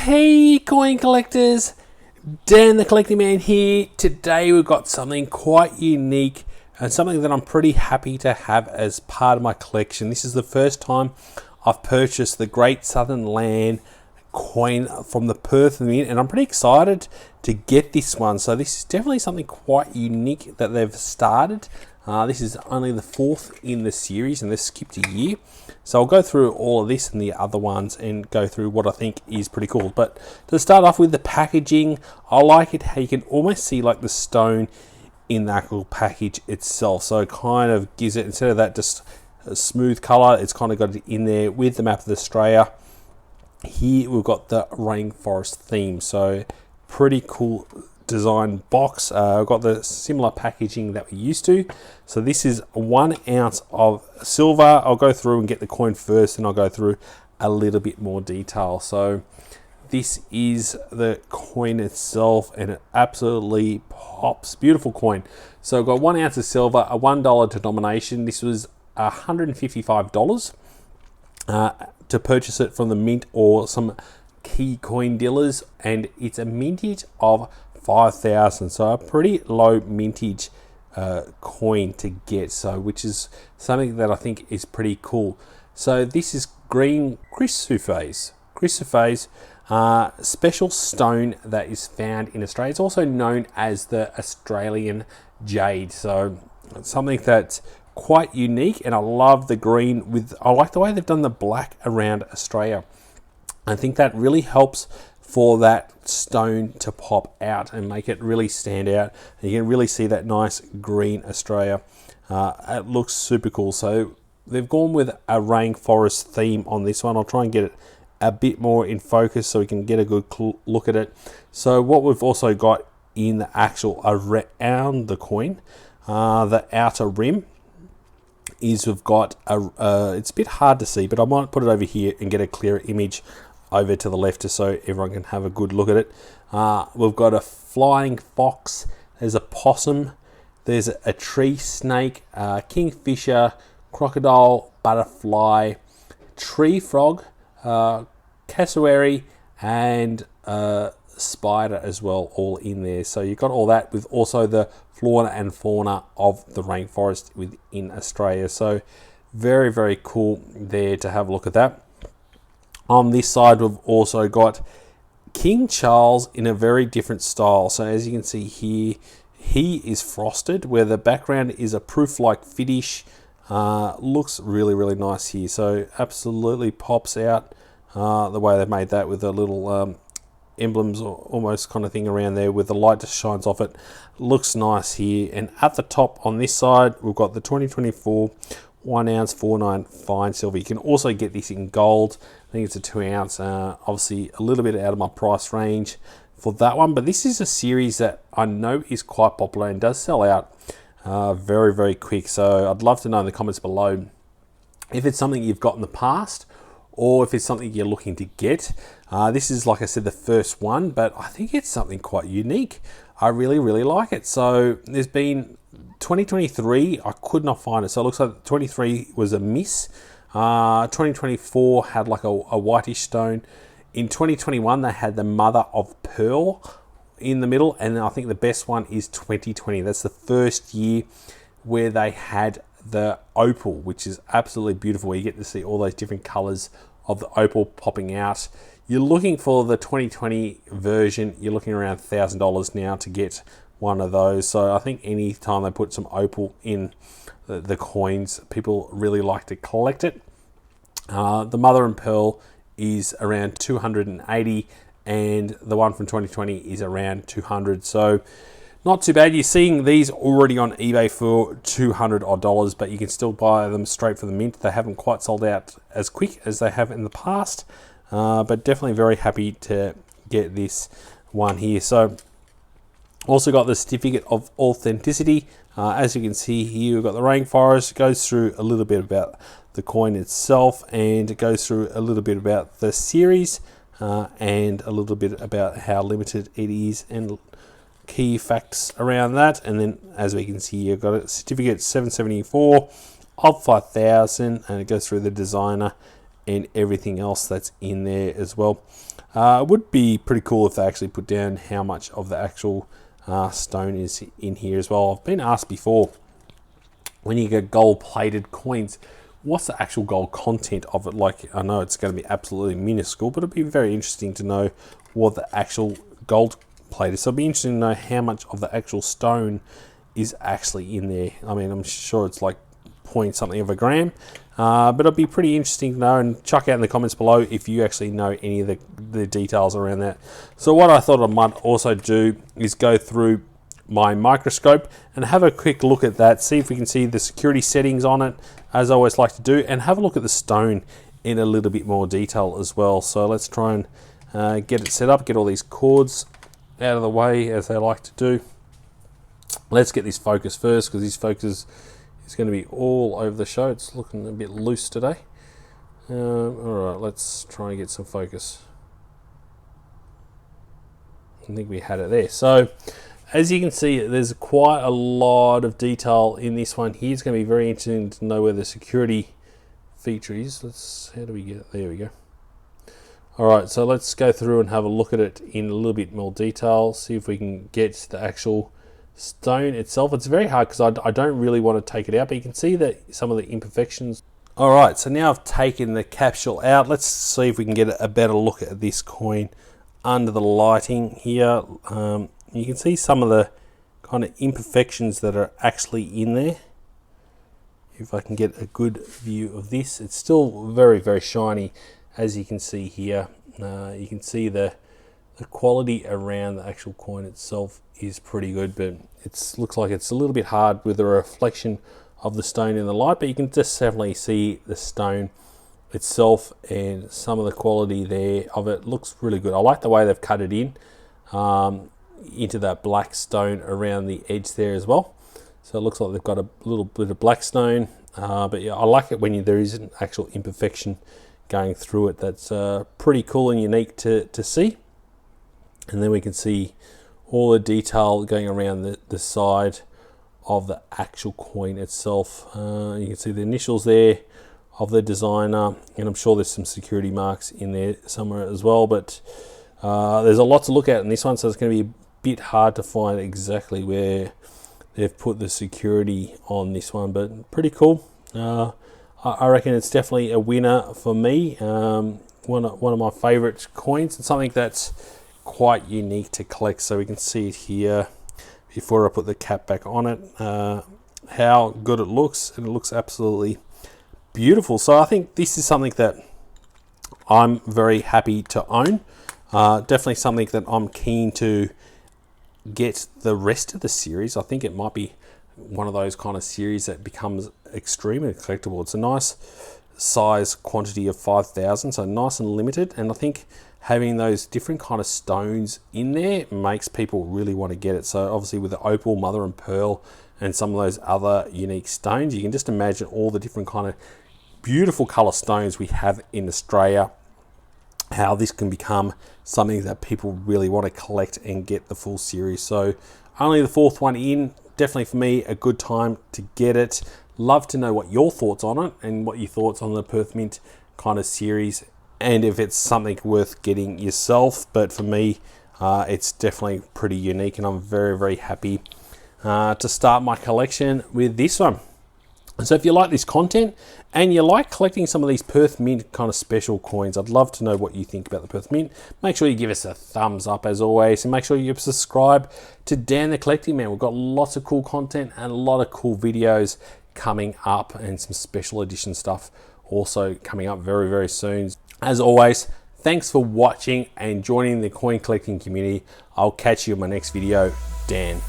Hey coin collectors, Dan the Collecting Man here. Today we've got something quite unique and something that I'm pretty happy to have as part of my collection. This is the first time I've purchased the Great Southern Land coin from the Perth Mint, and I'm pretty excited to get this one. So this is definitely something quite unique that they've started. This is only the fourth in the series and they skipped a year. So I'll go through all of this and the other ones and go through what I think is pretty cool. But to start off with the packaging, I like it how you can almost see like the stone in the actual package itself. So it kind of gives it, instead of that just a smooth color, it's kind of got it in there with the map of Australia. Here we've got the rainforest theme. So pretty cool design box. I've got the similar packaging that we used to. So this is 1 ounce of silver. I'll go through and get the coin first, and I'll go through a little bit more detail. So this is the coin itself, and it absolutely pops. Beautiful coin. So I've got 1 ounce of silver, a $1 denomination. This was $155 to purchase it from the mint or some key coin dealers, and it's a mintage of 5,000, so a pretty low mintage coin to get, so which is something that I think is pretty cool. So this is green Chrysoprase, special stone that is found in Australia. It's also known as the Australian jade, so it's something that's quite unique, and I love the green I like the way they've done the black around Australia. I think that really helps for that stone to pop out and make it really stand out, and you can really see that nice green Australia. It looks super cool. So they've gone with a rainforest theme on this one. I'll try and get it a bit more in focus so we can get a good look at it. So what we've also got in the actual around the coin, the outer rim, is we've got it's a bit hard to see, but I might put it over here and get a clearer image over to the left just so everyone can have a good look at it. We've got a flying fox, there's a possum, there's a tree snake, kingfisher, crocodile, butterfly, tree frog, cassowary, and spider as well, all in there. So you've got all that with also the flora and fauna of the rainforest within Australia. So very, very cool there to have a look at that. On this side, we've also got King Charles in a very different style. So as you can see here, he is frosted, where the background is a proof-like finish. Looks really, really nice here. So absolutely pops out the way they've made that with the little emblems or almost kind of thing around there, with the light just shines off it. Looks nice here. And at the top on this side, we've got the 2024 1 ounce 49 fine silver. You can also get this in gold. I think it's a 2 ounce. Obviously a little bit out of my price range for that one, but this is a series that I know is quite popular and does sell out very, very quick. So I'd love to know in the comments below if it's something you've got in the past or if it's something you're looking to get. This is, like I said, the first one, but I think it's something quite unique. I really, really like it. So there's been 2023, I could not find it. So it looks like 23 was a miss. 2024 had like a whitish stone. In 2021, they had the mother of pearl in the middle. And I think the best one is 2020. That's the first year where they had the opal, which is absolutely beautiful. Where you get to see all those different colors of the opal popping out. You're looking for the 2020 version. You're looking around $1,000 now to get one of those. So I think any time they put some opal in the coins, people really like to collect it. The mother and pearl is around 280, and the one from 2020 is around 200. So not too bad. You're seeing these already on eBay for $200 odd, but you can still buy them straight from the mint. They haven't quite sold out as quick as they have in the past, but definitely very happy to get this one here. So also got the certificate of authenticity. As you can see here, we've got the rainforest. It goes through a little bit about the coin itself, and it goes through a little bit about the series and a little bit about how limited it is and key facts around that. And then as we can see, you've got a certificate 774 of 5,000, and it goes through the designer and everything else that's in there as well. It would be pretty cool if they actually put down how much of the actual stone is in here as well. I've been asked before, when you get gold plated coins, what's the actual gold content of it? Like, I know it's going to be absolutely minuscule, but it'd be very interesting to know what the actual gold plate is. So it'd be interesting to know how much of the actual stone is actually in there. I mean, I'm sure it's like point something of a gram, but it'll be pretty interesting to know, and chuck out in the comments below if you actually know any of the details around that. So what I thought I might also do is go through my microscope and have a quick look at that, see if we can see the security settings on it, as I always like to do, and have a look at the stone in a little bit more detail as well. So let's try and get it set up, get all these cords out of the way as they like to do. Let's get this focus first, because this focus is going to be all over the show. It's looking a bit loose today. Alright, let's try and get some focus. I think we had it there. So as you can see, there's quite a lot of detail in this one here. It's going to be very interesting to know where the security feature is. How do we get it? There we go. Alright, so let's go through and have a look at it in a little bit more detail, see if we can get the actual stone itself. It's very hard because I don't really want to take it out, but you can see that some of the imperfections. Alright, so now I've taken the capsule out. Let's see if we can get a better look at this coin under the lighting here. You can see some of the kind of imperfections that are actually in there. If I can get a good view of this, it's still very, very shiny, as you can see here. You can see the quality around the actual coin itself is pretty good, but it looks like it's a little bit hard with the reflection of the stone in the light, but you can just definitely see the stone itself and some of the quality there of it looks really good. I like the way they've cut it in into that black stone around the edge there as well. So it looks like they've got a little bit of black stone, but yeah, I like it when there is an actual imperfection going through it. That's pretty cool and unique to see. And then we can see all the detail going around the side of the actual coin itself. You can see the initials there of the designer, and I'm sure there's some security marks in there somewhere as well, but there's a lot to look at in this one, so it's going to be a bit hard to find exactly where they've put the security on this one, but pretty cool. I reckon it's definitely a winner for me. One of my favorite coins, and something that's quite unique to collect. So we can see it here before I put the cap back on it, how good it looks, and it looks absolutely beautiful. So I think this is something that I'm very happy to own. Definitely something that I'm keen to get the rest of the series. I think it might be one of those kind of series that becomes extremely collectible. It's a nice size quantity of 5,000, so nice and limited, and I think having those different kind of stones in there makes people really want to get it. So obviously with the opal, mother and pearl, and some of those other unique stones, you can just imagine all the different kind of beautiful color stones we have in Australia, how this can become something that people really want to collect and get the full series. So only the fourth one in, definitely for me a good time to get it. Love to know what your thoughts on it and what your thoughts on the Perth Mint kind of series, and if it's something worth getting yourself. But for me, it's definitely pretty unique, and I'm very, very happy to start my collection with this one. So if you like this content and you like collecting some of these Perth Mint kind of special coins, I'd love to know what you think about the Perth Mint. Make sure you give us a thumbs up as always, and make sure you subscribe to Dan the Collecting Man. We've got lots of cool content and a lot of cool videos coming up, and some special edition stuff also coming up very, very soon. As always, thanks for watching and joining the coin collecting community. I'll catch you in my next video. Dan.